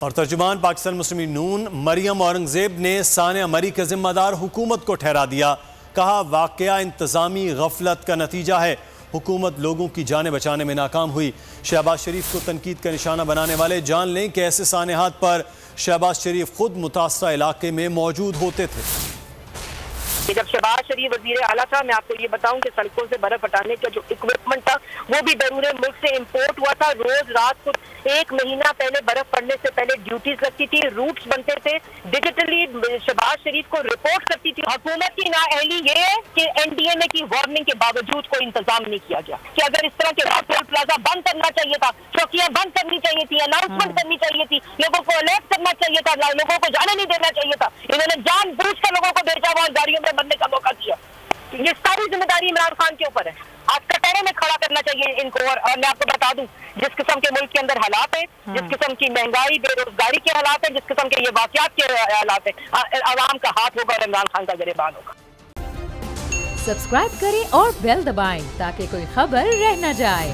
और तर्जुमान पाकिस्तान मुस्लिम नून मरियम औरंगजेब ने सानिया मरी का जिम्मेदार हुकूमत को ठहरा दिया। कहा वाकया इंतजामी गफलत का नतीजा है, हुकूमत लोगों की जानें बचाने में नाकाम हुई। शहबाज शरीफ को तनकीद का निशाना बनाने वाले जान लें कि ऐसे सानेहात पर शहबाज शरीफ खुद मुतासरा इलाके में मौजूद होते थे। जब शहबाज शरीफ वजीर आला था, मैं आपको ये बताऊं कि सड़कों से बर्फ हटाने का जो इक्विपमेंट था वो भी बैरून मुल्क से इम्पोर्ट हुआ था। रोज रात को 1 महीना पहले बर्फ पड़ने से पहले ड्यूटीज लगती थी, रूट्स बनते थे, डिजिटली शहबाज शरीफ को रिपोर्ट करती थी। हुकूमत की नाअहली ये है कि NDMA की वार्निंग के बावजूद कोई इंतजाम नहीं किया गया कि अगर इस तरह के टोल प्लाजा बंद करना चाहिए था, चौकियां बंद करनी चाहिए थी, अनाउंसमेंट करनी चाहिए थी, लोगों को अलर्ट करना चाहिए था, लोगों को जाने नहीं देना चाहिए था। इन्होंने जानबूझकर लोगों को भेजा हुआ गाड़ियों में बनने का मौका दिया। ये सारी जिम्मेदारी इमरान खान के ऊपर है। आज कटहरे में खड़ा करना चाहिए इनको। और मैं आपको बता दूं, जिस किस्म के मुल्क के अंदर हालात है, जिस किस्म की महंगाई बेरोजगारी के हालात है, जिस किस्म के ये वाकयात के हालात है, आवाम का हाथ होगा और इमरान खान का गिरबान होगा। सब्सक्राइब करें और बेल दबाएं ताकि कोई खबर रह न जाए।